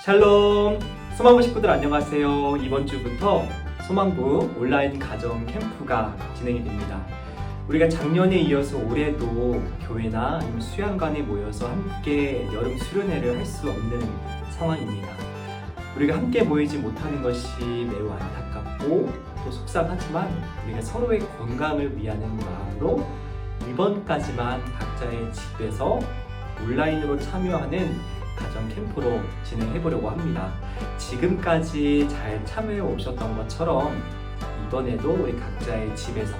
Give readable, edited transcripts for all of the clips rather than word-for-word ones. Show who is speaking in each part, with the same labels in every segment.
Speaker 1: 샬롬! 소망부 식구들 안녕하세요. 이번 주부터 소망부 온라인 가정 캠프가 진행이 됩니다. 우리가 작년에 이어서 올해도 교회나 아니면 수양관에 모여서 함께 여름 수련회를 할 수 없는 상황입니다. 우리가 함께 모이지 못하는 것이 매우 안타깝고 또 속상하지만 우리가 서로의 건강을 위하는 마음으로 이번까지만 각자의 집에서 온라인으로 참여하는 가정 캠프로 진행해 보려고 합니다. 지금까지 잘 참여해 오셨던 것처럼 이번에도 우리 각자의 집에서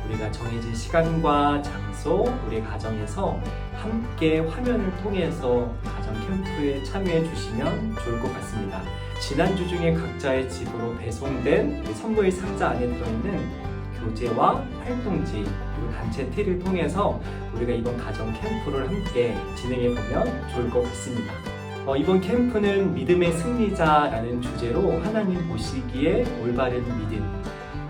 Speaker 1: 우리가 정해진 시간과 장소, 우리 가정에서 함께 화면을 통해서 가정 캠프에 참여해 주시면 좋을 것 같습니다. 지난주 중에 각자의 집으로 배송된 선물 상자 안에 들어있는 교재와 활동지 그리고 단체 티를 통해서 우리가 이번 가정 캠프를 함께 진행해 보면 좋을 것 같습니다. 이번 캠프는 믿음의 승리자라는 주제로 하나님 보시기에 올바른 믿음,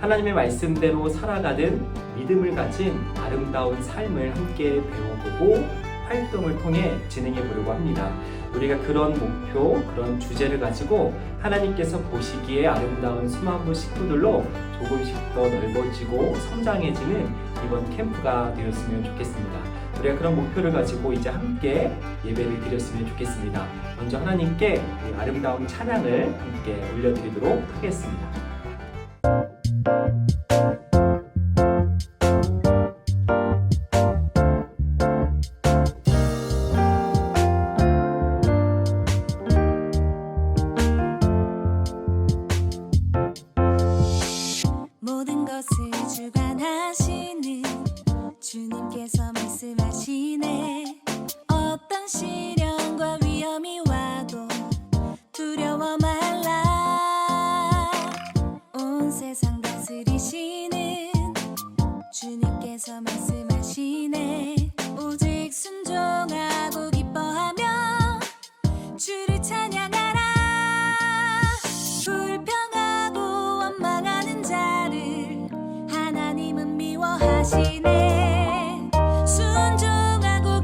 Speaker 1: 하나님의 말씀대로 살아가는 믿음을 가진 아름다운 삶을 함께 배워보고 활동을 통해 진행해 보려고 합니다. 우리가 그런 목표, 그런 주제를 가지고 하나님께서 보시기에 아름다운 소망부 식구들로 조금씩 더 넓어지고 성장해지는 이번 캠프가 되었으면 좋겠습니다. 우리가 그런 목표를 가지고 이제 함께 예배를 드렸으면 좋겠습니다. 먼저 하나님께 이 아름다운 찬양을 함께 올려드리도록 하겠습니다.
Speaker 2: 모든 것을 주관하시는 주님께서 말씀하시네. 어떤 시련과 위험이 와도 두려워 말라. 온 세상 다스리시는 주님께서 말씀하시네. 오직 순종하고 기뻐하며 주를 찬양하라. 불평하고 원망하는 자를 하나님은 미워하시네. 순종하고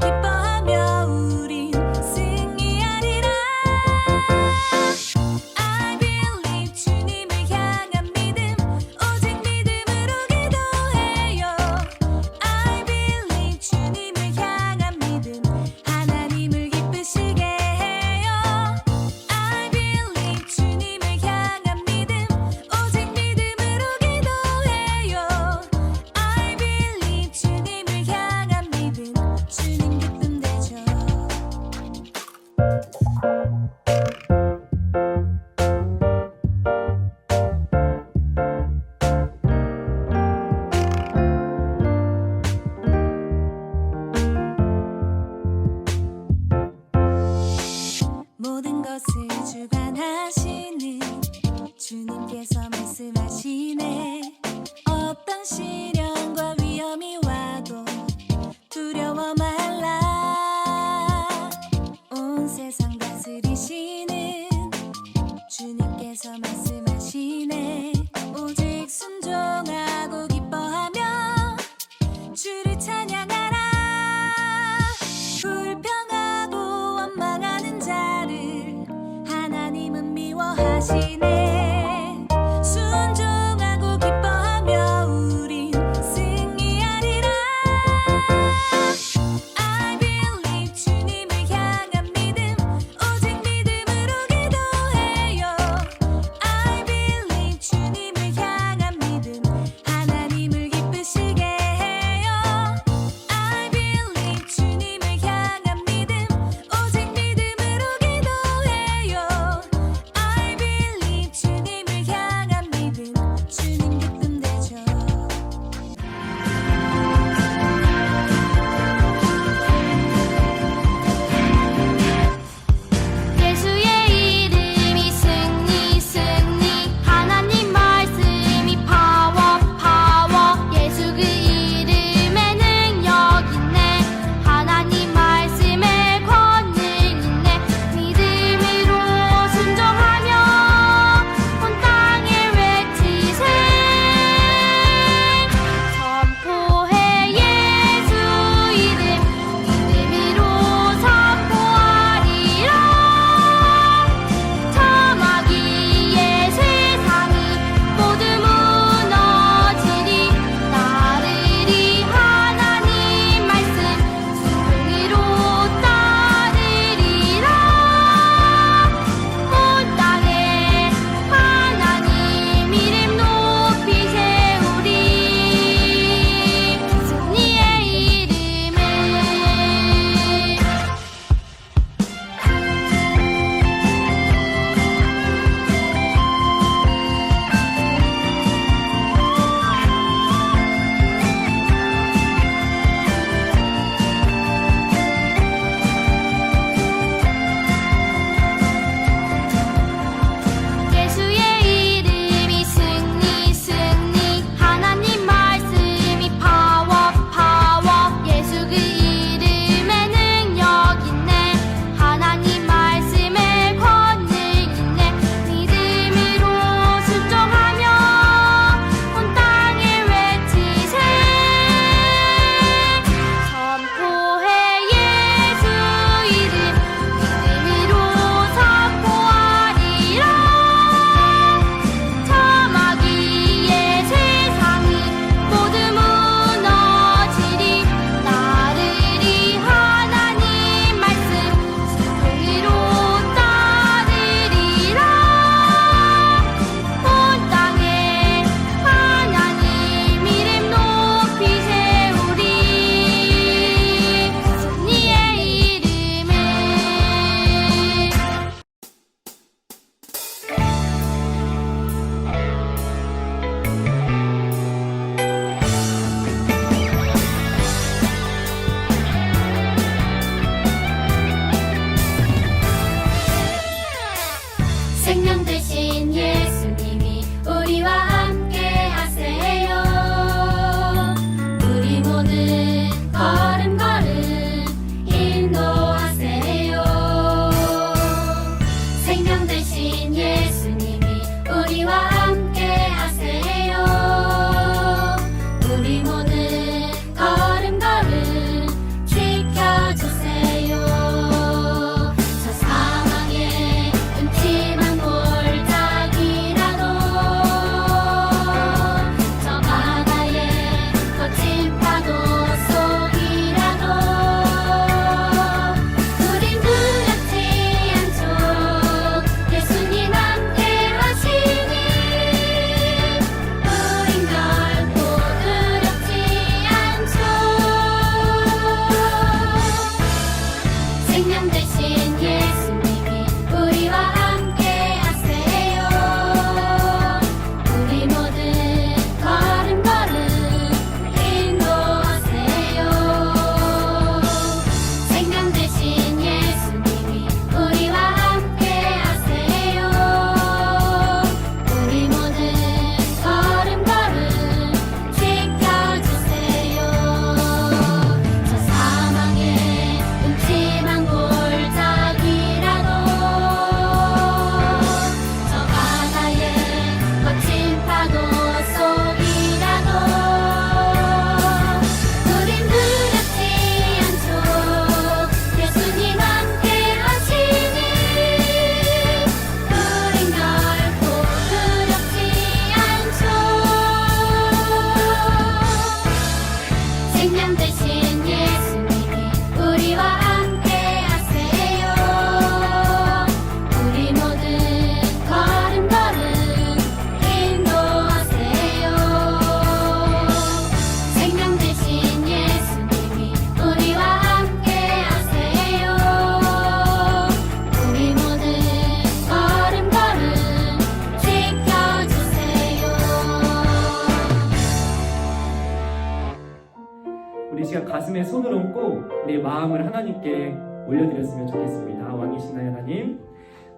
Speaker 1: 가슴에 손을 얹고 우리의 마음을 하나님께 올려드렸으면 좋겠습니다. 왕이신 나의 하나님,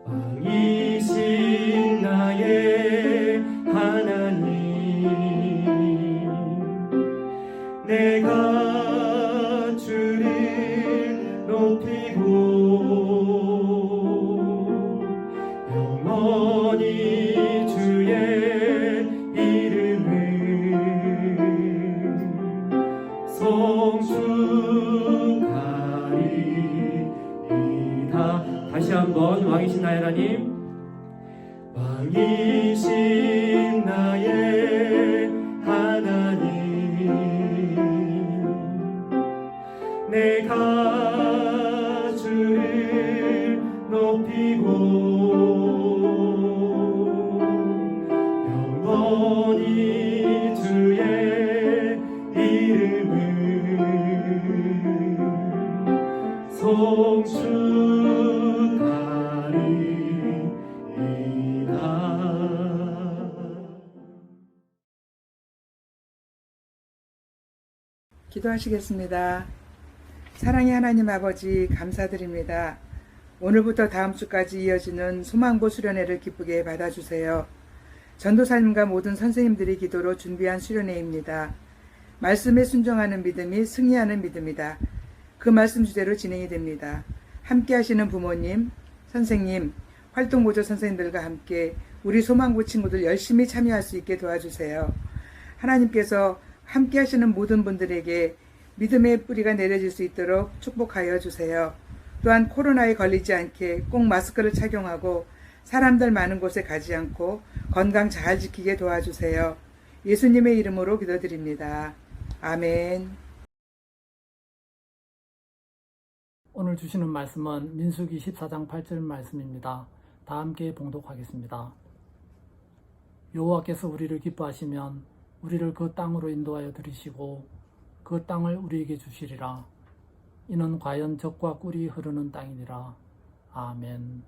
Speaker 1: 왕이신 나의 하나님, 내가 주를 높이고 영원히 주의 이름을 성축하리이다. 다시 한번 왕이신 나의 하나님, 왕이신 나의 하나님, 내가 주를 높이고 영원히 주의 이름을 성축하리이다.
Speaker 3: 기도하시겠습니다. 사랑의 하나님 아버지, 감사드립니다. 오늘부터 다음 주까지 이어지는 소망고 수련회를 기쁘게 받아주세요. 전도사님과 모든 선생님들이 기도로 준비한 수련회입니다. 말씀에 순종하는 믿음이 승리하는 믿음이다. 그 말씀 주대로 진행이 됩니다. 함께 하시는 부모님, 선생님, 활동보조 선생님들과 함께 우리 소망고 친구들 열심히 참여할 수 있게 도와주세요. 하나님께서 함께 하시는 모든 분들에게 믿음의 뿌리가 내려질 수 있도록 축복하여 주세요. 또한 코로나에 걸리지 않게 꼭 마스크를 착용하고 사람들 많은 곳에 가지 않고 건강 잘 지키게 도와주세요. 예수님의 이름으로 기도드립니다. 아멘.
Speaker 4: 오늘 주시는 말씀은 민수기 14장 8절 말씀입니다. 다 함께 봉독하겠습니다. 여호와께서 우리를 기뻐하시면 우리를 그 땅으로 인도하여 들이시고 그 땅을 우리에게 주시리라. 이는 과연 젖과 꿀이 흐르는 땅이니라. 아멘.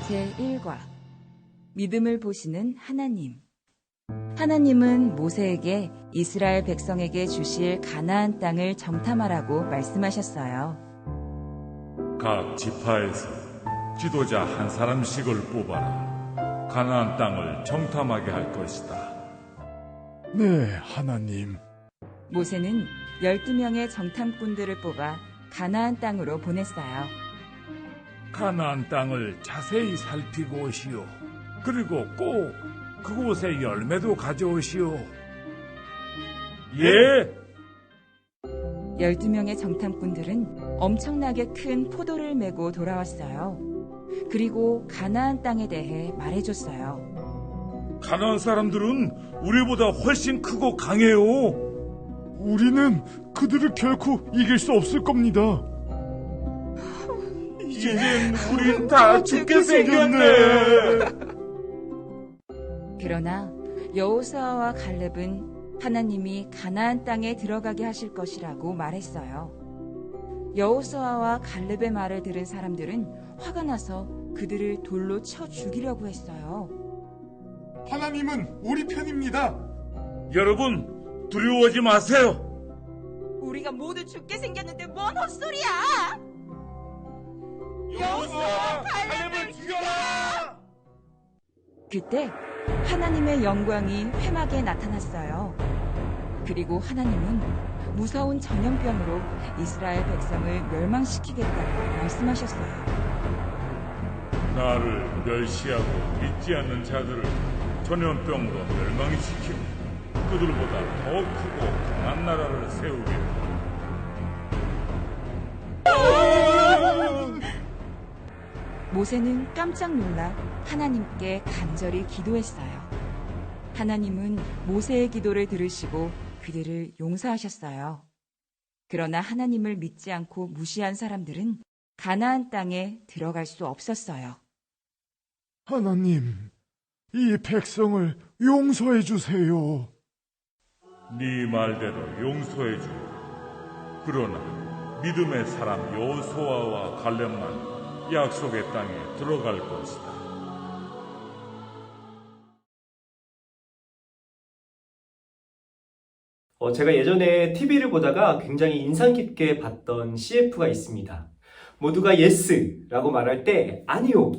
Speaker 5: 제1과 믿음을 보시는 하나님. 하나님은 모세에게 이스라엘 백성에게 주실 가나안 땅을 정탐하라고 말씀하셨어요.
Speaker 6: 각 지파에서 지도자 한 사람씩을 뽑아라. 가나안 땅을 정탐하게 할 것이다.
Speaker 7: 네, 하나님.
Speaker 5: 모세는 12명의 정탐꾼들을 뽑아 가나안 땅으로 보냈어요.
Speaker 6: 가나안 땅을 자세히 살피고 오시오. 그리고 꼭 그곳에 열매도 가져오시오. 예!
Speaker 5: 12명의 정탐꾼들은 엄청나게 큰 포도를 메고 돌아왔어요. 그리고 가나안 땅에 대해 말해줬어요.
Speaker 6: 가나안 사람들은 우리보다 훨씬 크고 강해요.
Speaker 7: 우리는 그들을 결코 이길 수 없을 겁니다.
Speaker 6: 이젠 우린 다 죽게 생겼네.
Speaker 5: 그러나 여호수아와 갈렙은 하나님이 가나안 땅에 들어가게 하실 것이라고 말했어요. 여호수아와 갈렙의 말을 들은 사람들은 화가 나서 그들을 돌로 쳐 죽이려고 했어요.
Speaker 7: 하나님은 우리 편입니다.
Speaker 6: 여러분, 두려워하지 마세요.
Speaker 5: 우리가 모두 죽게 생겼는데 뭔 헛소리야!
Speaker 6: 여호수아와 갈렙을 죽여라!
Speaker 5: 그때 하나님의 영광이 회막에 나타났어요. 그리고 하나님은 무서운 전염병으로 이스라엘 백성을 멸망시키겠다고 말씀하셨어요.
Speaker 6: 나를 멸시하고 믿지 않는 자들을 전염병으로 멸망시키고 그들보다 더 크고 강한 나라를 세우겠다.
Speaker 5: 모세는 깜짝 놀라 하나님께 간절히 기도했어요. 하나님은 모세의 기도를 들으시고 그들을 용서하셨어요. 그러나 하나님을 믿지 않고 무시한 사람들은 가나안 땅에 들어갈 수 없었어요.
Speaker 7: 하나님, 이 백성을 용서해 주세요.
Speaker 6: 네 말대로 용서해 주. 그러나 믿음의 사람 여호수아와 갈렙만 약속의 땅에 들어갈 것이다.
Speaker 1: 제가 예전에 TV를 보다가 굉장히 인상 깊게 봤던 CF가 있습니다. 모두가 예스라고 말할 때 아니요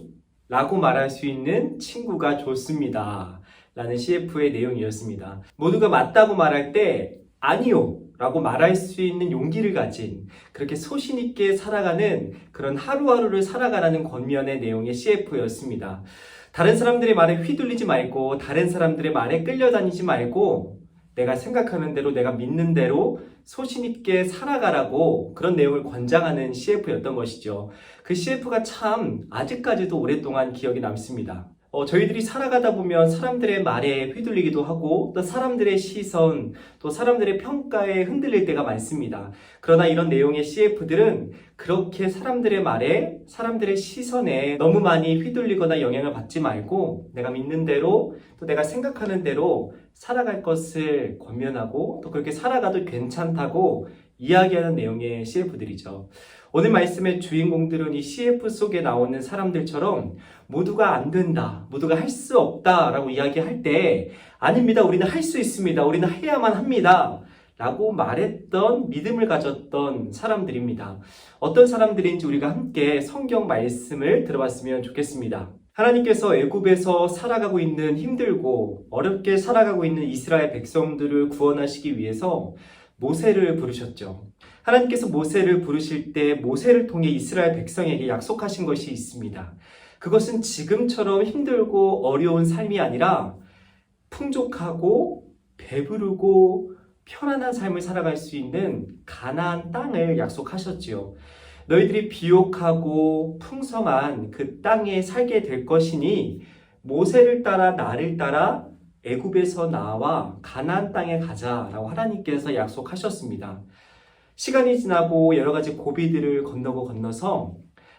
Speaker 1: 라고 말할 수 있는 친구가 좋습니다 라는 CF의 내용이었습니다. 모두가 맞다고 말할 때 아니요 라고 말할 수 있는 용기를 가진, 그렇게 소신 있게 살아가는 그런 하루하루를 살아가라는 권면의 내용의 CF였습니다. 다른 사람들의 말에 휘둘리지 말고, 다른 사람들의 말에 끌려다니지 말고, 내가 생각하는 대로, 내가 믿는 대로 소신 있게 살아가라고 그런 내용을 권장하는 CF였던 것이죠. 그 CF가 참 아직까지도 오랫동안 기억이 남습니다. 저희들이 살아가다 보면 사람들의 말에 휘둘리기도 하고, 또 사람들의 시선, 또 사람들의 평가에 흔들릴 때가 많습니다. 그러나 이런 내용의 CF들은 그렇게 사람들의 말에, 사람들의 시선에 너무 많이 휘둘리거나 영향을 받지 말고, 내가 믿는 대로, 또 내가 생각하는 대로 살아갈 것을 권면하고, 또 그렇게 살아가도 괜찮다고 이야기하는 내용의 CF들이죠. 오늘 말씀의 주인공들은 이 CF 속에 나오는 사람들처럼 모두가 안 된다, 모두가 할 수 없다 라고 이야기할 때 아닙니다, 우리는 할 수 있습니다, 우리는 해야만 합니다 라고 말했던, 믿음을 가졌던 사람들입니다. 어떤 사람들인지 우리가 함께 성경 말씀을 들어봤으면 좋겠습니다. 하나님께서 애굽에서 살아가고 있는, 힘들고 어렵게 살아가고 있는 이스라엘 백성들을 구원하시기 위해서 모세를 부르셨죠. 하나님께서 모세를 부르실 때 모세를 통해 이스라엘 백성에게 약속하신 것이 있습니다. 그것은 지금처럼 힘들고 어려운 삶이 아니라 풍족하고 배부르고 편안한 삶을 살아갈 수 있는 가나안 땅을 약속하셨지요. 너희들이 비옥하고 풍성한 그 땅에 살게 될 것이니 모세를 따라 나를 따라 애굽에서 나와 가나안 땅에 가자라고 하나님께서 약속하셨습니다. 시간이 지나고 여러 가지 고비들을 건너서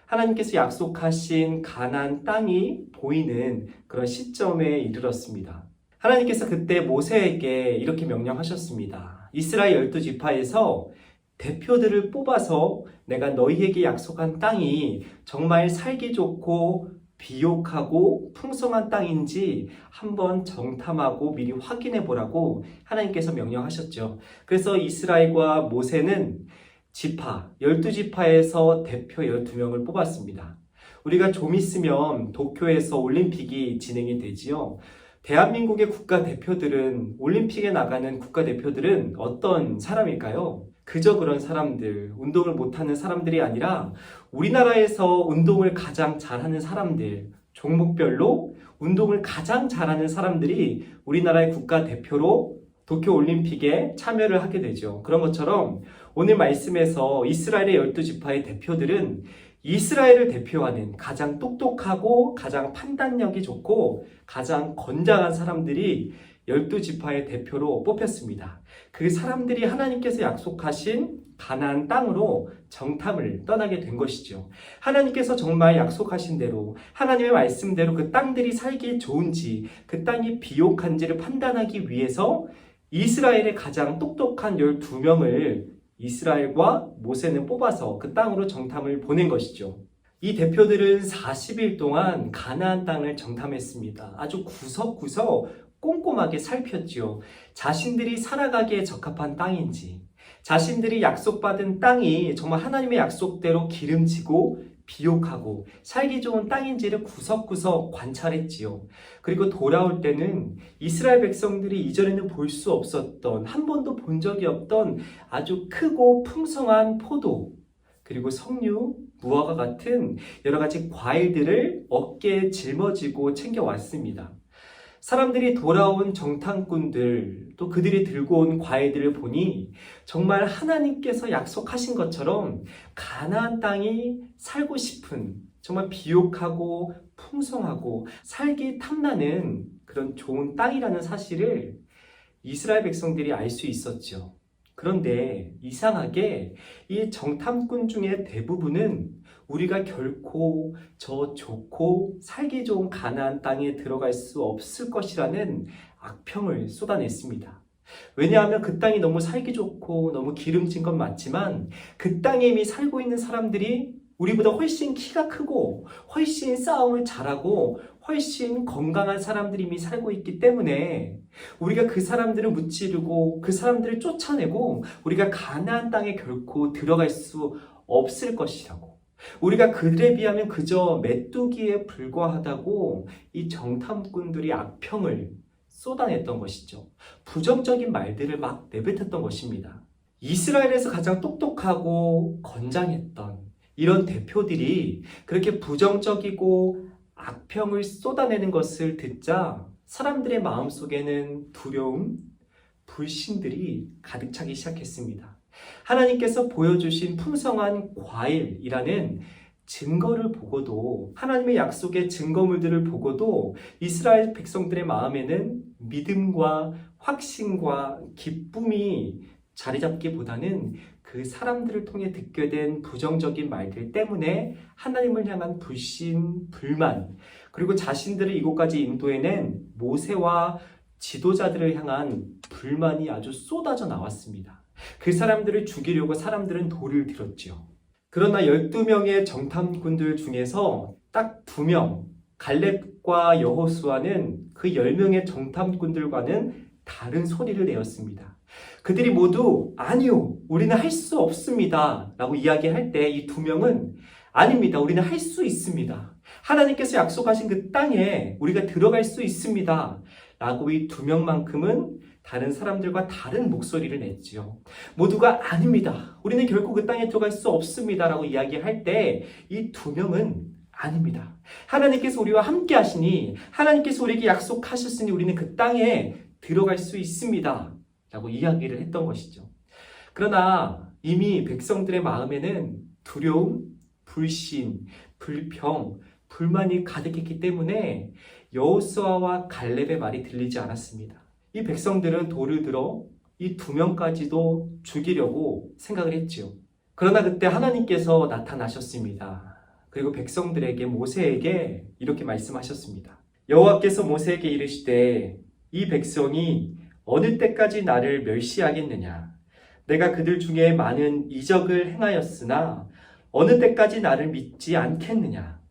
Speaker 1: 하나님께서 약속하신 가나안 땅이 보이는 그런 시점에 이르렀습니다. 하나님께서 그때 모세에게 이렇게 명령하셨습니다. 이스라엘 12지파에서 대표들을 뽑아서 내가 너희에게 약속한 땅이 정말 살기 좋고 비옥하고 풍성한 땅인지 한번 정탐하고 미리 확인해 보라고 하나님께서 명령하셨죠. 그래서 이스라엘과 모세는 지파, 12지파에서 대표 12명을 뽑았습니다. 우리가 좀 있으면 도쿄에서 올림픽이 진행이 되지요. 대한민국의 국가대표들은, 올림픽에 나가는 국가대표들은 어떤 사람일까요? 그저 그런 사람들, 운동을 못하는 사람들이 아니라 우리나라에서 운동을 가장 잘하는 사람들, 종목별로 운동을 가장 잘하는 사람들이 우리나라의 국가대표로 도쿄올림픽에 참여를 하게 되죠. 그런 것처럼 오늘 말씀에서 이스라엘의 12지파의 대표들은 이스라엘을 대표하는 가장 똑똑하고 가장 판단력이 좋고 가장 건장한 사람들이 12지파의 대표로 뽑혔습니다. 그 사람들이 하나님께서 약속하신 가나안 땅으로 정탐을 떠나게 된 것이죠. 하나님께서 정말 약속하신 대로, 하나님의 말씀대로 그 땅들이 살기 좋은지, 그 땅이 비옥한지를 판단하기 위해서 이스라엘의 가장 똑똑한 12명을 이스라엘과 모세는 뽑아서 그 땅으로 정탐을 보낸 것이죠. 이 대표들은 40일 동안 가나안 땅을 정탐했습니다. 아주 구석구석 꼼꼼하게 살폈지요. 자신들이 살아가기에 적합한 땅인지, 자신들이 약속받은 땅이 정말 하나님의 약속대로 기름지고 비옥하고 살기 좋은 땅인지를 구석구석 관찰했지요. 그리고 돌아올 때는 이스라엘 백성들이 이전에는 볼 수 없었던, 한 번도 본 적이 없던 아주 크고 풍성한 포도, 그리고 석류, 무화과 같은 여러 가지 과일들을 어깨에 짊어지고 챙겨왔습니다. 사람들이 돌아온 정탐꾼들, 또 그들이 들고 온 과일들을 보니 정말 하나님께서 약속하신 것처럼 가나안 땅이 살고 싶은, 정말 비옥하고 풍성하고 살기 탐나는 그런 좋은 땅이라는 사실을 이스라엘 백성들이 알 수 있었죠. 그런데 이상하게 이 정탐꾼 중에 대부분은 우리가 결코 저 좋고 살기 좋은 가나안 땅에 들어갈 수 없을 것이라는 악평을 쏟아냈습니다. 왜냐하면 그 땅이 너무 살기 좋고 너무 기름진 건 맞지만 그 땅에 이미 살고 있는 사람들이 우리보다 훨씬 키가 크고 훨씬 싸움을 잘하고 훨씬 건강한 사람들이 이미 살고 있기 때문에 우리가 그 사람들을 무찌르고 그 사람들을 쫓아내고 우리가 가나안 땅에 결코 들어갈 수 없을 것이라고, 우리가 그들에 비하면 그저 메뚜기에 불과하다고 이 정탐꾼들이 악평을 쏟아냈던 것이죠. 부정적인 말들을 막 내뱉었던 것입니다. 이스라엘에서 가장 똑똑하고 건장했던 이런 대표들이 그렇게 부정적이고 악평을 쏟아내는 것을 듣자 사람들의 마음속에는 두려움, 불신들이 가득 차기 시작했습니다. 하나님께서 보여주신 풍성한 과일이라는 증거를 보고도, 하나님의 약속의 증거물들을 보고도 이스라엘 백성들의 마음에는 믿음과 확신과 기쁨이 자리 잡기보다는 그 사람들을 통해 듣게 된 부정적인 말들 때문에 하나님을 향한 불신, 불만, 그리고 자신들을 이곳까지 인도해낸 모세와 지도자들을 향한 불만이 아주 쏟아져 나왔습니다. 그 사람들을 죽이려고 사람들은 돌을 들었죠. 그러나 12명의 정탐꾼들 중에서 딱 2명, 갈렙과 여호수아는 그 10명의 정탐꾼들과는 다른 소리를 내었습니다. 그들이 모두 아니요, 우리는 할 수 없습니다 라고 이야기할 때 이 2명은 아닙니다, 우리는 할 수 있습니다, 하나님께서 약속하신 그 땅에 우리가 들어갈 수 있습니다 라고 이 2명만큼은 다른 사람들과 다른 목소리를 냈지요. 모두가 아닙니다, 우리는 결코 그 땅에 들어갈 수 없습니다 라고 이야기할 때 이 2명은 아닙니다, 하나님께서 우리와 함께 하시니, 하나님께서 우리에게 약속하셨으니 우리는 그 땅에 들어갈 수 있습니다 라고 이야기를 했던 것이죠. 그러나 이미 백성들의 마음에는 두려움, 불신, 불평, 불만이 가득했기 때문에 여호수아와 갈렙의 말이 들리지 않았습니다. 이 백성들은 돌을 들어 이 2명까지도 죽이려고 생각을 했지요. 그러나 그때 하나님께서 나타나셨습니다. 그리고 백성들에게, 모세에게 이렇게 말씀하셨습니다. 여호와께서 모세에게 이르시되 이 백성이 어느 때까지 나를 멸시하겠느냐? 내가 그들 중에 많은 이적을 행하였으나 어느 때까지 나를 믿지 않겠느냐?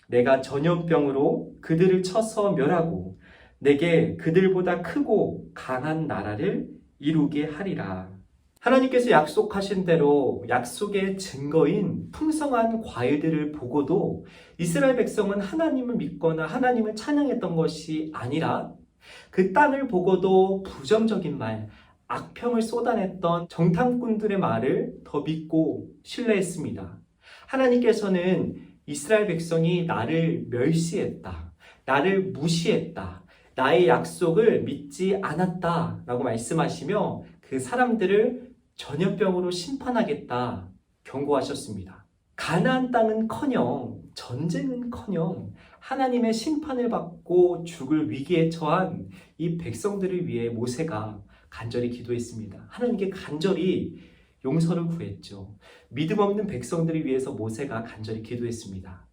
Speaker 1: 내가 전염병으로 그들을 쳐서 멸하고 내게 그들보다 크고 강한 나라를 이루게 하리라. 하나님께서 약속하신 대로 약속의 증거인 풍성한 과일들을 보고도 이스라엘 백성은 하나님을 믿거나 하나님을 찬양했던 것이 아니라 그 땅을 보고도 부정적인 말, 악평을 쏟아냈던 정탐꾼들의 말을 더 믿고 신뢰했습니다. 하나님께서는 이스라엘 백성이 나를 멸시했다, 나를 무시했다, 나의 약속을 믿지 않았다 라고 말씀하시며 그 사람들을 전염병으로 심판하겠다 경고하셨습니다. 가나안 땅은커녕 전쟁은커녕 하나님의 심판을 받고 죽을 위기에 처한 이 백성들을 위해 모세가 간절히 기도했습니다. 하나님께 간절히 용서를 구했죠. 믿음 없는 백성들을 위해서 모세가 간절히 기도했습니다.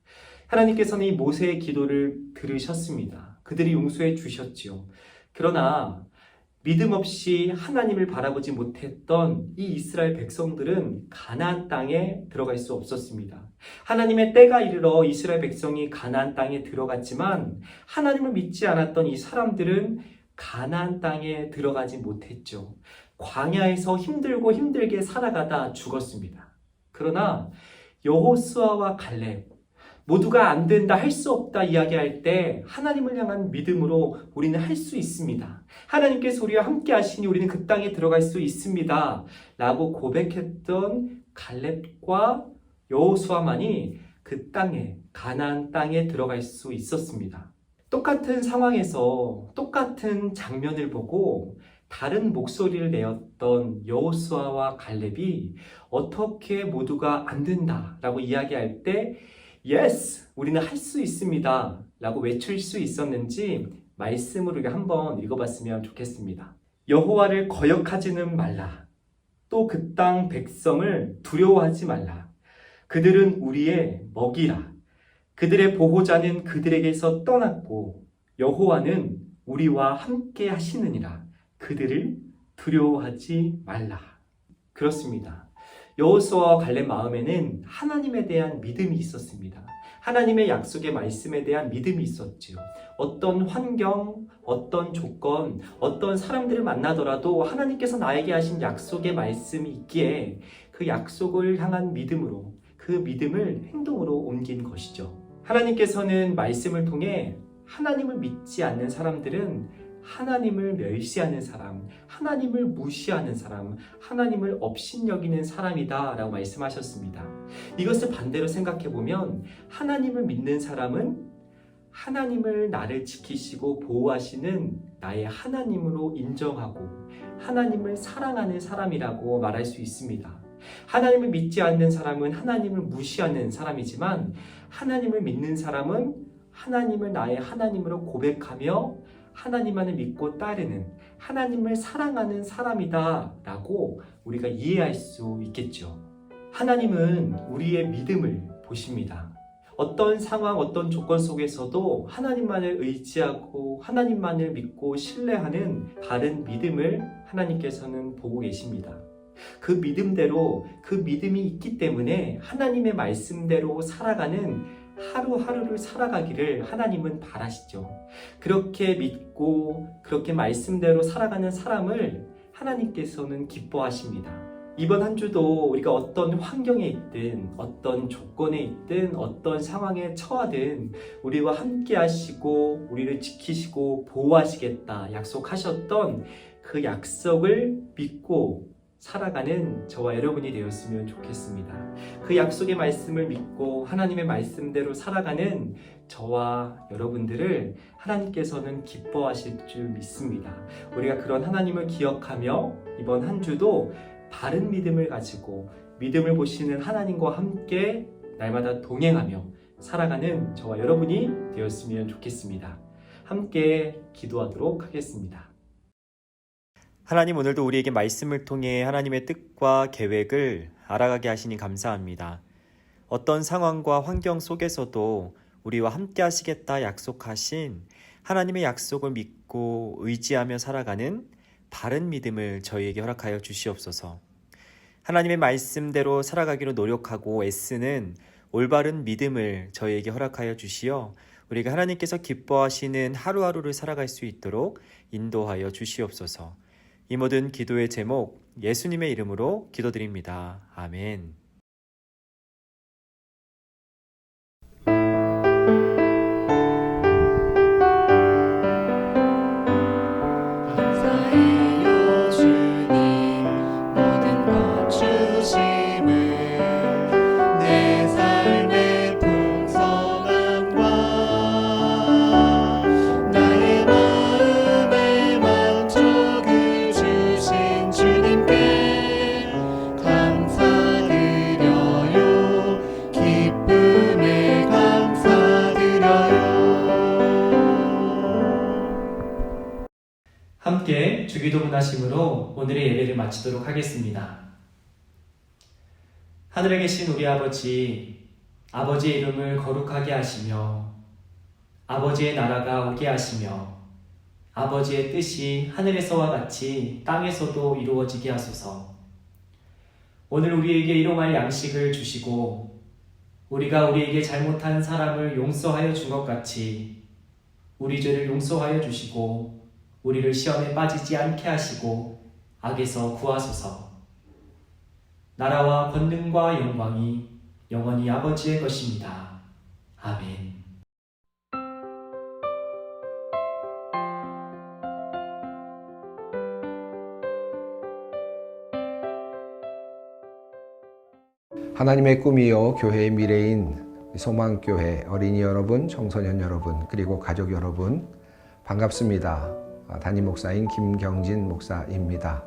Speaker 1: 하나님께서는 이 모세의 기도를 들으셨습니다. 그들이 용서해 주셨지요. 그러나 믿음 없이 하나님을 바라보지 못했던 이 이스라엘 백성들은 가나안 땅에 들어갈 수 없었습니다. 하나님의 때가 이르러 이스라엘 백성이 가나안 땅에 들어갔지만 하나님을 믿지 않았던 이 사람들은 가나안 땅에 들어가지 못했죠. 광야에서 힘들고 힘들게 살아가다 죽었습니다. 그러나 여호수아와 갈렙 모두가 안 된다, 할 수 없다 이야기할 때 하나님을 향한 믿음으로 우리는 할 수 있습니다, 하나님께서 우리와 함께 하시니 우리는 그 땅에 들어갈 수 있습니다 라고 고백했던 갈렙과 여호수아만이 그 땅에, 가나안 땅에 들어갈 수 있었습니다. 똑같은 상황에서 똑같은 장면을 보고 다른 목소리를 내었던 여호수아와 갈렙이 어떻게 모두가 안 된다 라고 이야기할 때 Yes! 우리는 할 수 있습니다 라고 외칠 수 있었는지 말씀을 우리가 한번 읽어봤으면 좋겠습니다. 여호와를 거역하지는 말라. 또 그 땅 백성을 두려워하지 말라. 그들은 우리의 먹이라. 그들의 보호자는 그들에게서 떠났고 여호와는 우리와 함께 하시느니라. 그들을 두려워하지 말라. 그렇습니다. 여호수아와 갈렙 마음에는 하나님에 대한 믿음이 있었습니다. 하나님의 약속의 말씀에 대한 믿음이 있었지요. 어떤 환경, 어떤 조건, 어떤 사람들을 만나더라도 하나님께서 나에게 하신 약속의 말씀이 있기에 그 약속을 향한 믿음으로, 그 믿음을 행동으로 옮긴 것이죠. 하나님께서는 말씀을 통해 하나님을 믿지 않는 사람들은 하나님을 멸시하는 사람, 하나님을 무시하는 사람, 하나님을 업신여기는 사람이다 라고 말씀하셨습니다. 이것을 반대로 생각해보면 하나님을 믿는 사람은 하나님을 나를 지키시고 보호하시는 나의 하나님으로 인정하고 하나님을 사랑하는 사람이라고 말할 수 있습니다. 하나님을 믿지 않는 사람은 하나님을 무시하는 사람이지만 하나님을 믿는 사람은 하나님을 나의 하나님으로 고백하며 하나님만을 믿고 따르는, 하나님을 사랑하는 사람이다 라고 우리가 이해할 수 있겠죠. 하나님은 우리의 믿음을 보십니다. 어떤 상황, 어떤 조건 속에서도 하나님만을 의지하고 하나님만을 믿고 신뢰하는 바른 믿음을 하나님께서는 보고 계십니다. 그 믿음대로, 그 믿음이 있기 때문에 하나님의 말씀대로 살아가는 하루하루를 살아가기를 하나님은 바라시죠. 그렇게 믿고 그렇게 말씀대로 살아가는 사람을 하나님께서는 기뻐하십니다. 이번 한 주도 우리가 어떤 환경에 있든 어떤 조건에 있든 어떤 상황에 처하든 우리와 함께 하시고 우리를 지키시고 보호하시겠다 약속하셨던 그 약속을 믿고 살아가는 저와 여러분이 되었으면 좋겠습니다. 그 약속의 말씀을 믿고 하나님의 말씀대로 살아가는 저와 여러분들을 하나님께서는 기뻐하실 줄 믿습니다. 우리가 그런 하나님을 기억하며 이번 한 주도 바른 믿음을 가지고 믿음을 보시는 하나님과 함께 날마다 동행하며 살아가는 저와 여러분이 되었으면 좋겠습니다. 함께 기도하도록 하겠습니다. 하나님, 오늘도 우리에게 말씀을 통해 하나님의 뜻과 계획을 알아가게 하시니 감사합니다. 어떤 상황과 환경 속에서도 우리와 함께 하시겠다 약속하신 하나님의 약속을 믿고 의지하며 살아가는 바른 믿음을 저희에게 허락하여 주시옵소서. 하나님의 말씀대로 살아가기로 노력하고 애쓰는 올바른 믿음을 저희에게 허락하여 주시어 우리가 하나님께서 기뻐하시는 하루하루를 살아갈 수 있도록 인도하여 주시옵소서. 이 모든 기도의 제목 예수님의 이름으로 기도드립니다. 아멘.
Speaker 8: 감사해요 주님 모든 것 주심을 내 삶의 풍성함과 나의 마음의 만족을 주신 주님께 감사드려요. 기쁨에 감사드려요.
Speaker 1: 함께 주기도 문하심으로 오늘의 예배를 마치도록 하겠습니다. 하늘에 계신 우리 아버지, 아버지의 이름을 거룩하게 하시며 아버지의 나라가 오게 하시며 아버지의 뜻이 하늘에서와 같이 땅에서도 이루어지게 하소서. 오늘 우리에게 일용할 양식을 주시고 우리가 우리에게 잘못한 사람을 용서하여 준 것 같이 우리 죄를 용서하여 주시고 우리를 시험에 빠지지 않게 하시고 악에서 구하소서. 나라와 권능과 영광이 영원히 아버지의 것입니다. 아멘.
Speaker 9: 하나님의 꿈이요 교회의 미래인 소망교회 어린이 여러분, 청소년 여러분, 그리고 가족 여러분 반갑습니다. 담임 목사인 김경진 목사입니다.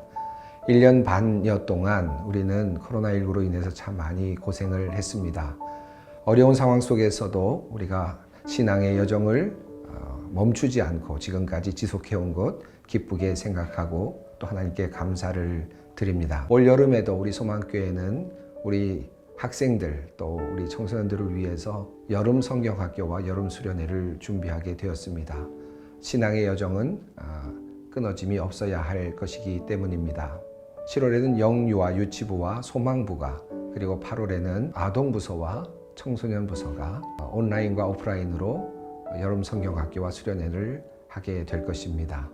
Speaker 9: 1년 반여 동안 우리는 코로나19로 인해서 참 많이 고생을 했습니다. 어려운 상황 속에서도 우리가 신앙의 여정을 멈추지 않고 지금까지 지속해온 것 기쁘게 생각하고 또 하나님께 감사를 드립니다. 올 여름에도 우리 소망교회는 우리 학생들 또 우리 청소년들을 위해서 여름 성경학교와 여름 수련회를 준비하게 되었습니다. 신앙의 여정은 끊어짐이 없어야 할 것이기 때문입니다. 7월에는 영유아 유치부와 소망부가, 그리고 8월에는 아동부서와 청소년부서가 온라인과 오프라인으로 여름 성경학교와 수련회를 하게 될 것입니다.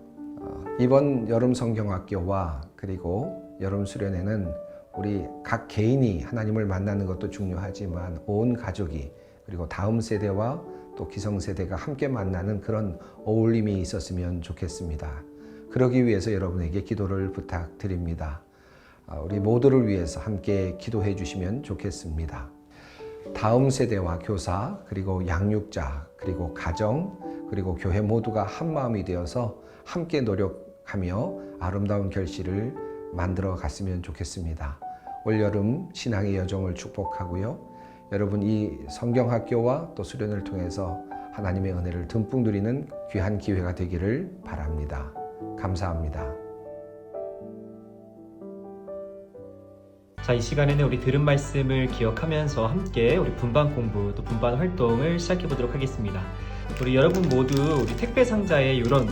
Speaker 9: 이번 여름 성경학교와 그리고 여름 수련회는 우리 각 개인이 하나님을 만나는 것도 중요하지만 온 가족이, 그리고 다음 세대와 또 기성세대가 함께 만나는 그런 어울림이 있었으면 좋겠습니다. 그러기 위해서 여러분에게 기도를 부탁드립니다. 우리 모두를 위해서 함께 기도해 주시면 좋겠습니다. 다음 세대와 교사, 그리고 양육자, 그리고 가정, 그리고 교회 모두가 한 마음이 되어서 함께 노력하며 아름다운 결실을 만들어 갔으면 좋겠습니다. 올여름 신앙의 여정을 축복하고요. 여러분 이 성경학교와 또 수련을 통해서 하나님의 은혜를 듬뿍 누리는 귀한 기회가 되기를 바랍니다. 감사합니다.
Speaker 1: 자, 이 시간에는 우리 들은 말씀을 기억하면서 함께 우리 분반 공부 또 분반 활동을 시작해 보도록 하겠습니다. 우리 여러분 모두 우리 택배 상자에 이런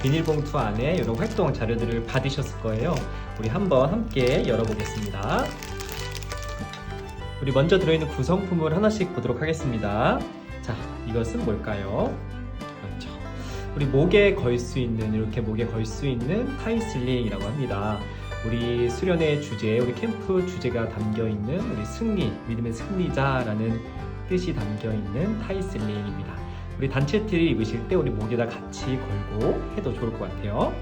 Speaker 1: 비닐봉투 안에 이런 활동 자료들을 받으셨을 거예요. 우리 한번 함께 열어보겠습니다. 우리 먼저 들어있는 구성품을 하나씩 보도록 하겠습니다. 자, 이것은 뭘까요? 그렇죠. 우리 목에 걸 수 있는, 이렇게 목에 걸 수 있는 타이슬링이라고 합니다. 우리 수련회 주제, 우리 캠프 주제가 담겨있는 우리 승리, 믿음의 승리자라는 뜻이 담겨있는 타이슬링입니다. 우리 단체티를 입으실 때 우리 목에다 같이 걸고 해도 좋을 것 같아요.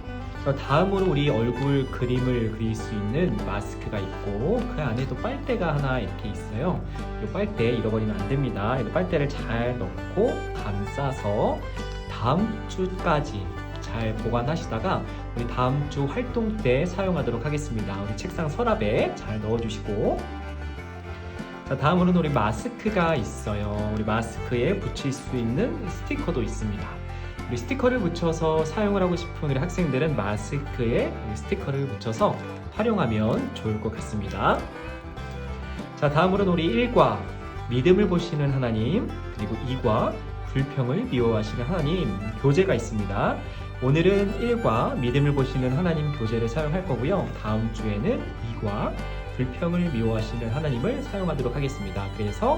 Speaker 1: 다음으로 우리 얼굴 그림을 그릴 수 있는 마스크가 있고, 그 안에 또 빨대가 하나 이렇게 있어요. 이 빨대 잃어버리면 안 됩니다. 이 빨대를 잘 넣고 감싸서 다음 주까지 잘 보관하시다가 우리 다음 주 활동 때 사용하도록 하겠습니다. 우리 책상 서랍에 잘 넣어주시고, 자, 다음으로는 우리 마스크가 있어요. 우리 마스크에 붙일 수 있는 스티커도 있습니다. 우리 스티커를 붙여서 사용을 하고 싶은 우리 학생들은 마스크에 스티커를 붙여서 활용하면 좋을 것 같습니다. 자, 다음으로는 우리 1과 믿음을 보시는 하나님, 그리고 2과 불평을 미워하시는 하나님 교재가 있습니다. 오늘은 1과 믿음을 보시는 하나님 교재를 사용할 거고요. 다음 주에는 2과 불평을 미워하시는 하나님을 사용하도록 하겠습니다. 그래서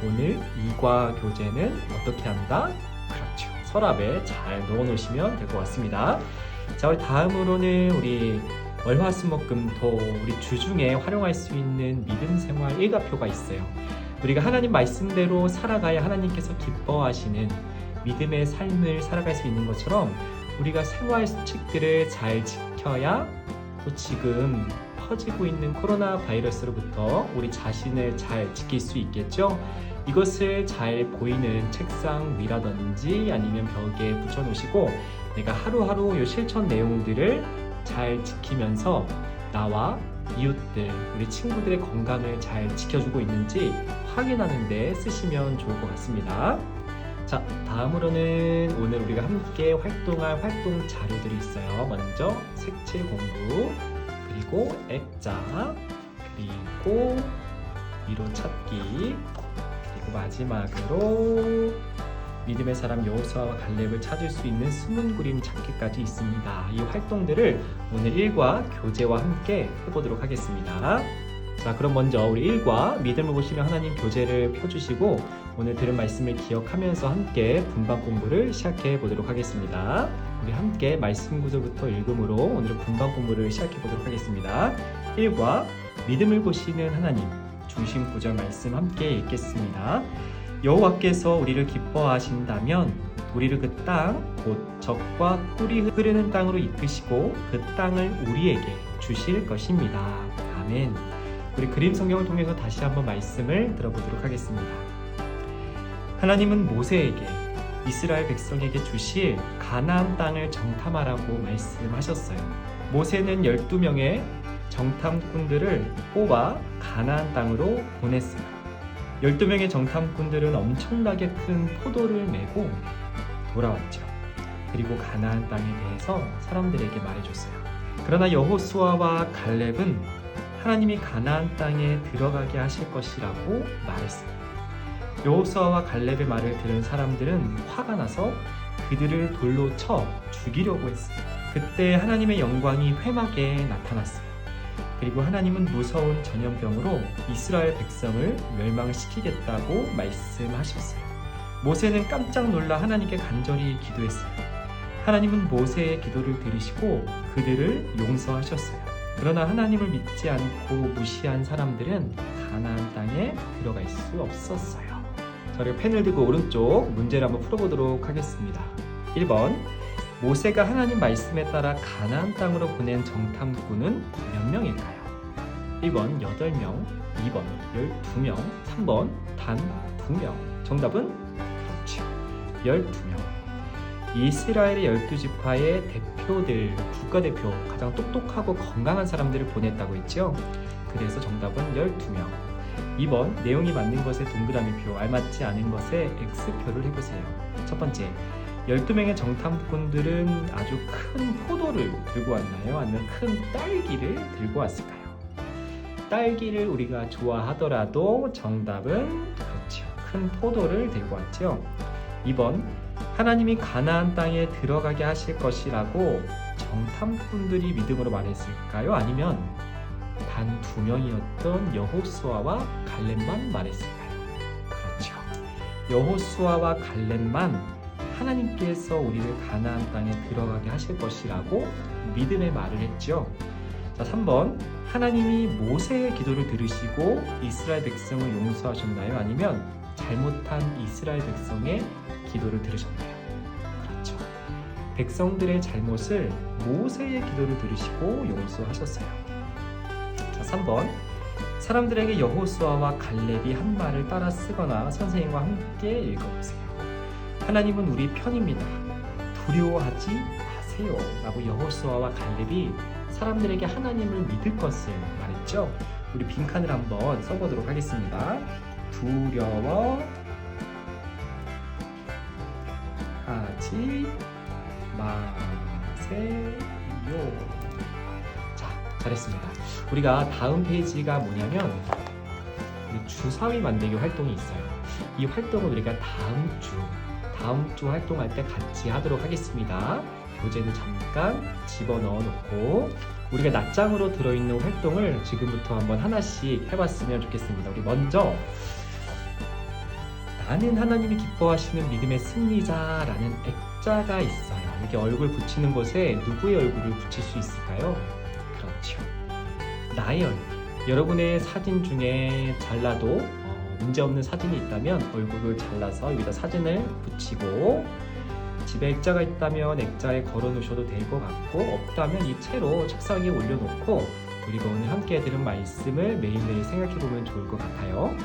Speaker 1: 오늘 2과 교재는 어떻게 한다? 그렇죠. 서랍에 잘 넣어 놓으시면 될 것 같습니다. 자, 우리 다음으로는 우리 월화수목금토 우리 주중에 활용할 수 있는 믿음 생활 일과표가 있어요. 우리가 하나님 말씀대로 살아가야 하나님께서 기뻐하시는 믿음의 삶을 살아갈 수 있는 것처럼 우리가 생활 수칙들을 잘 지켜야 또 지금 퍼지고 있는 코로나 바이러스로부터 우리 자신을 잘 지킬 수 있겠죠? 이것을 잘 보이는 책상 위라든지 아니면 벽에 붙여 놓으시고 내가 하루하루 이 실천 내용들을 잘 지키면서 나와 이웃들, 우리 친구들의 건강을 잘 지켜주고 있는지 확인하는 데 쓰시면 좋을 것 같습니다. 자, 다음으로는 오늘 우리가 함께 활동할 활동 자료들이 있어요. 먼저 색칠 공부, 그리고 액자, 그리고 위로 찾기, 그리고 마지막으로 믿음의 사람 여호수아와 갈렙을 찾을 수 있는 숨은 그림 찾기까지 있습니다. 이 활동들을 오늘 1과 교재와 함께 해보도록 하겠습니다. 자, 그럼 먼저 우리 1과 믿음을 보시는 하나님 교재를 펴주시고 오늘 들은 말씀을 기억하면서 함께 분반 공부를 시작해 보도록 하겠습니다. 우리 함께 말씀 구절부터 읽음으로 오늘은 분반 공부를 시작해 보도록 하겠습니다. 1과 믿음을 보시는 하나님, 중심 구절 말씀 함께 읽겠습니다. 여호와께서 우리를 기뻐하신다면 우리를 그 땅 곧 젖과 꿀이 흐르는 땅으로 이끄시고 그 땅을 우리에게 주실 것입니다. 아멘. 우리 그림 성경을 통해서 다시 한번 말씀을 들어보도록 하겠습니다. 하나님은 모세에게 이스라엘 백성에게 주실 가나안 땅을 정탐하라고 말씀하셨어요. 모세는 12명의 정탐꾼들을 뽑아 가나안 땅으로 보냈어요. 12명의 정탐꾼들은 엄청나게 큰 포도를 메고 돌아왔죠. 그리고 가나안 땅에 대해서 사람들에게 말해줬어요. 그러나 여호수아와 갈렙은 하나님이 가나안 땅에 들어가게 하실 것이라고 말했어요. 여호수아와 갈렙의 말을 들은 사람들은 화가 나서 그들을 돌로 쳐 죽이려고 했어요. 그때 하나님의 영광이 회막에 나타났어요. 그리고 하나님은 무서운 전염병으로 이스라엘 백성을 멸망시키겠다고 말씀하셨어요. 모세는 깜짝 놀라 하나님께 간절히 기도했어요. 하나님은 모세의 기도를 들으시고 그들을 용서하셨어요. 그러나 하나님을 믿지 않고 무시한 사람들은 가나안 땅에 들어갈 수 없었어요. 자, 그리고 펜을 들고 오른쪽 문제를 한번 풀어보도록 하겠습니다. 1번, 모세가 하나님 말씀에 따라 가나안 땅으로 보낸 정탐꾼은 몇 명일까요? 1번 8명, 2번 12명, 3번 단 2명. 정답은 그렇죠. 12명. 이스라엘의 12지파의 대표들, 국가대표, 가장 똑똑하고 건강한 사람들을 보냈다고 했죠. 그래서 정답은 12명. 2번, 내용이 맞는 것에 동그라미표, 알맞지 않은 것에 X표를 해보세요. 첫 번째, 12명의 정탐꾼들은 아주 큰 포도를 들고 왔나요? 아니면 큰 딸기를 들고 왔을까요? 딸기를 우리가 좋아하더라도 정답은 그렇죠. 큰 포도를 들고 왔죠. 2번, 하나님이 가나안 땅에 들어가게 하실 것이라고 정탐꾼들이 믿음으로 말했을까요? 아니면 단 2명이었던 여호수아와 갈렙만 말했을까요? 그렇죠. 여호수아와 갈렙만 하나님께서 우리를 가나안 땅에 들어가게 하실 것이라고 믿음의 말을 했죠. 자, 3번, 하나님이 모세의 기도를 들으시고 이스라엘 백성을 용서하셨나요? 아니면 잘못한 이스라엘 백성의 기도를 들으셨나요? 그렇죠. 백성들의 잘못을 모세의 기도를 들으시고 용서하셨어요. 자, 3번, 사람들에게 여호수아와 갈렙이 한 말을 따라 쓰거나 선생님과 함께 읽어보세요. 하나님은 우리 편입니다. 두려워하지 마세요. 라고 여호수아와 갈렙이 사람들에게 하나님을 믿을 것을 말했죠. 우리 빈칸을 한번 써보도록 하겠습니다. 두려워하지 마세요. 자, 잘했습니다. 우리가 다음 페이지가 뭐냐면 주사위 만들기 활동이 있어요. 이 활동을 우리가 다음 주 활동할 때 같이 하도록 하겠습니다. 교재도 잠깐 집어넣어 놓고 우리가 낱장으로 들어있는 활동을 지금부터 한번 하나씩 해봤으면 좋겠습니다. 우리 먼저 나는 하나님이 기뻐하시는 믿음의 승리자라는 액자가 있어요. 이렇게 얼굴 붙이는 곳에 누구의 얼굴을 붙일 수 있을까요? 그렇죠. 나의 얼굴. 여러분의 사진 중에 잘라도 문제없는 사진이 있다면 얼굴을 잘라서 여기다 사진을 붙이고, 집에 액자가 있다면 액자에 걸어 놓으셔도 될 것 같고, 없다면 이 채로 책상 위에 올려놓고 우리가 오늘 함께 들은 말씀을 매일매일 생각해보면 좋을 것 같아요.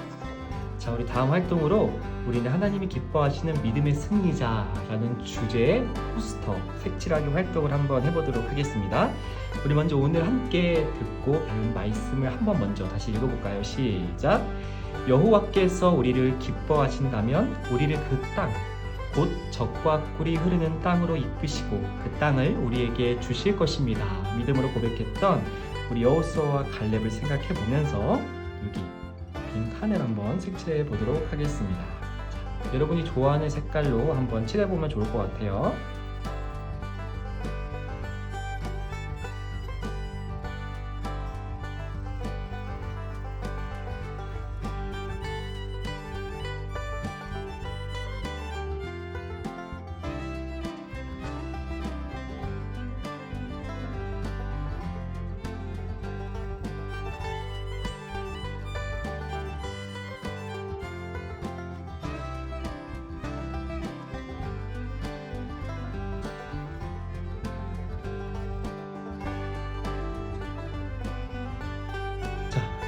Speaker 1: 자, 우리 다음 활동으로 우리는 하나님이 기뻐하시는 믿음의 승리자라는 주제의 포스터 색칠하기 활동을 한번 해보도록 하겠습니다. 우리 먼저 오늘 함께 듣고 배운 말씀을 한번 먼저 다시 읽어볼까요? 시작! 여호와께서 우리를 기뻐하신다면 우리를 그 땅, 곧 젖과 꿀이 흐르는 땅으로 이끄시고 그 땅을 우리에게 주실 것입니다. 믿음으로 고백했던 우리 여호수아와 갈렙을 생각해 보면서 여기 빈 칸을 한번 색칠해 보도록 하겠습니다. 자, 여러분이 좋아하는 색깔로 한번 칠해 보면 좋을 것 같아요.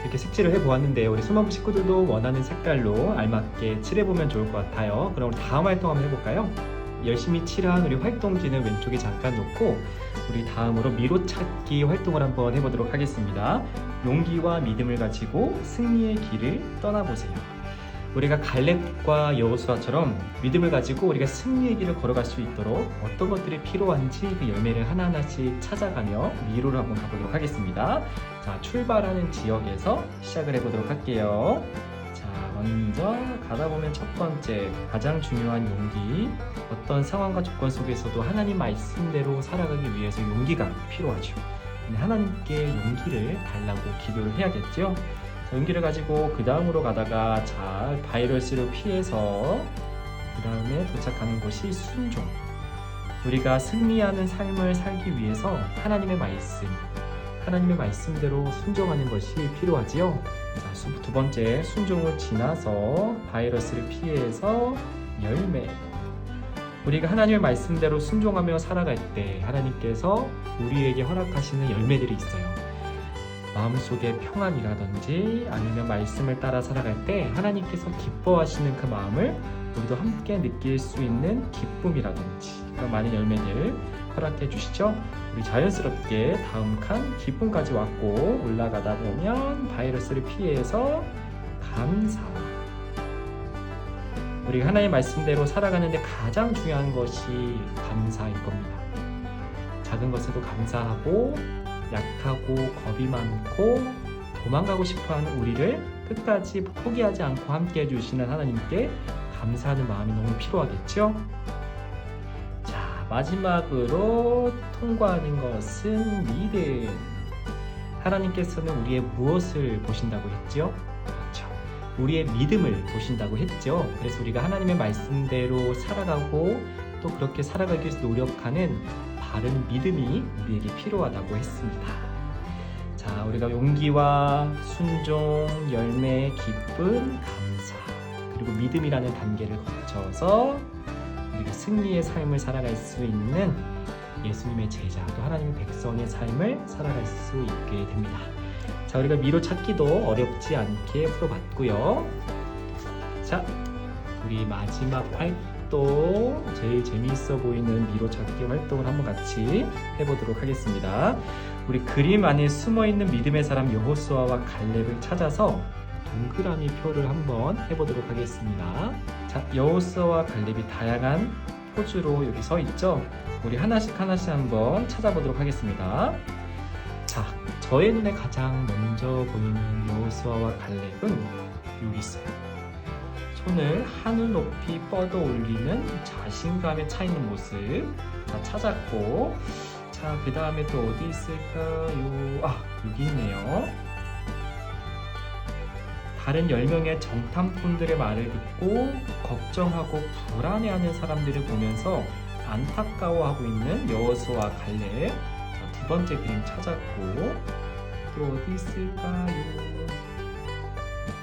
Speaker 1: 이렇게 색칠을 해보았는데요. 우리 소망부 식구들도 원하는 색깔로 알맞게 칠해보면 좋을 것 같아요. 그럼 우리 다음 활동 한번 해볼까요? 열심히 칠한 우리 활동지는 왼쪽에 잠깐 놓고 우리 다음으로 미로 찾기 활동을 한번 해보도록 하겠습니다. 용기와 믿음을 가지고 승리의 길을 떠나보세요. 우리가 갈렙과 여호수아처럼 믿음을 가지고 우리가 승리의 길을 걸어갈 수 있도록 어떤 것들이 필요한지 그 열매를 하나하나씩 찾아가며 미로를 한번 가보도록 하겠습니다. 자, 출발하는 지역에서 시작을 해보도록 할게요. 자, 먼저 가다 보면 첫 번째 가장 중요한 용기. 어떤 상황과 조건 속에서도 하나님 말씀대로 살아가기 위해서 용기가 필요하죠. 하나님께 용기를 달라고 기도를 해야겠죠. 자, 용기를 가지고 그 다음으로 가다가 잘 바이러스를 피해서 그 다음에 도착하는 곳이 순종. 우리가 승리하는 삶을 살기 위해서 하나님의 말씀대로 순종하는 것이 필요하지요. 자, 두 번째 순종을 지나서 바이러스를 피해서 열매. 우리가 하나님의 말씀대로 순종하며 살아갈 때 하나님께서 우리에게 허락하시는 열매들이 있어요. 마음속에 평안이라든지 아니면 말씀을 따라 살아갈 때 하나님께서 기뻐하시는 그 마음을 우리도 함께 느낄 수 있는 기쁨이라든지 그런 많은 열매들 허락해 주시죠. 우리 자연스럽게 다음 칸 기쁨까지 왔고 올라가다 보면 바이러스를 피해서 감사. 우리가 하나님의 말씀대로 살아가는데 가장 중요한 것이 감사일 겁니다. 작은 것에도 감사하고 약하고 겁이 많고 도망가고 싶어하는 우리를 끝까지 포기하지 않고 함께 해주시는 하나님께 감사하는 마음이 너무 필요하겠죠? 자, 마지막으로 통과하는 것은 믿음. 하나님께서는 우리의 무엇을 보신다고 했죠? 그렇죠. 우리의 믿음을 보신다고 했죠. 그래서 우리가 하나님의 말씀대로 살아가고 또 그렇게 살아가기 위해서 노력하는 바른 믿음이 우리에게 필요하다고 했습니다. 자, 우리가 용기와 순종, 열매, 기쁨, 감사 그리고 믿음이라는 단계를 거쳐서 우리가 승리의 삶을 살아갈 수 있는 예수님의 제자 또 하나님의 백성의 삶을 살아갈 수 있게 됩니다. 자, 우리가 미로 찾기도 어렵지 않게 풀어봤고요. 자, 우리 마지막 활동 제일 재미있어 보이는 미로 찾기 활동을 한번 같이 해보도록 하겠습니다. 우리 그림 안에 숨어있는 믿음의 사람 여호수아와 갈렙을 찾아서 동그라미 표를 한번 해보도록 하겠습니다. 자, 여호수아와 갈렙이 다양한 포즈로 여기 서 있죠. 우리 하나씩 한번 찾아보도록 하겠습니다. 자, 저의 눈에 가장 먼저 보이는 여호수아와 갈렙은 여기 있어요. 손을 하늘 높이 뻗어 올리는 자신감에 차 있는 모습. 자, 찾았고, 자, 그 다음에 또 어디 있을까요? 아, 여기 있네요. 다른 10명의 정탐꾼들의 말을 듣고 걱정하고 불안해하는 사람들을 보면서 안타까워하고 있는 여호수아와 갈렙. 자, 두 번째 그림 찾았고, 또 어디 있을까요?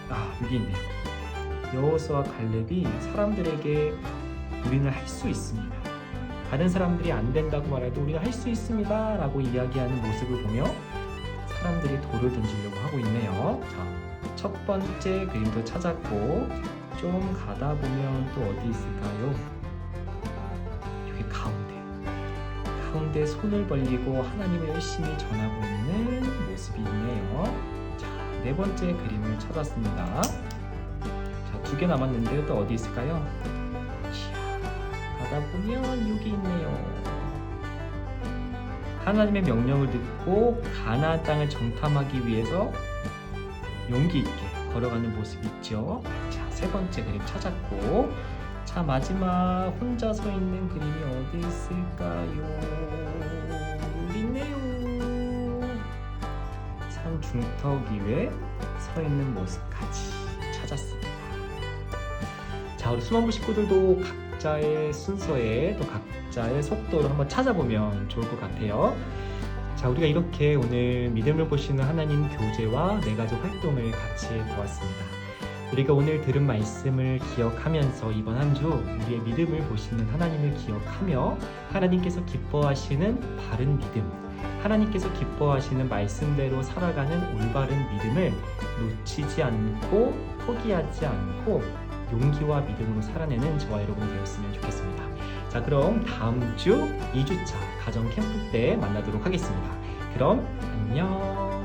Speaker 1: 아, 여기 있네요. 여호수아와 갈렙이 사람들에게 우리는 할 수 있습니다. 다른 사람들이 안 된다고 말해도 우리는 할 수 있습니다 라고 이야기하는 모습을 보며 사람들이 돌을 던지려고 하고 있네요. 자, 첫 번째 그림도 찾았고 좀 가다 보면 또 어디 있을까요? 여기 가운데 손을 벌리고 하나님을 열심히 전하고 있는 모습이 있네요. 자, 네 번째 그림을 찾았습니다. 자, 2개 남았는데요. 또 어디 있을까요? 가다 보면 여기 있네요. 하나님의 명령을 듣고 가나안 땅을 정탐하기 위해서 용기 있게 걸어가는 모습이 있죠. 자, 세 번째 그림 찾았고, 자, 마지막 혼자 서 있는 그림이 어디 있을까요? 여기 있네요. 산 중턱 위에 서 있는 모습까지 찾았습니다. 자, 우리 수만부 식구들도 각자의 순서에 또 각자의 속도로 한번 찾아보면 좋을 것 같아요. 자, 우리가 이렇게 오늘 믿음을 보시는 하나님 교제와 4가지 활동을 같이 보았습니다. 우리가 오늘 들은 말씀을 기억하면서 이번 한 주 우리의 믿음을 보시는 하나님을 기억하며 하나님께서 기뻐하시는 바른 믿음, 하나님께서 기뻐하시는 말씀대로 살아가는 올바른 믿음을 놓치지 않고 포기하지 않고 용기와 믿음으로 살아내는 저와 여러분 되었으면 좋겠습니다. 자, 그럼 다음 주 2주차 가정 캠프 때 만나도록 하겠습니다. 그럼 안녕.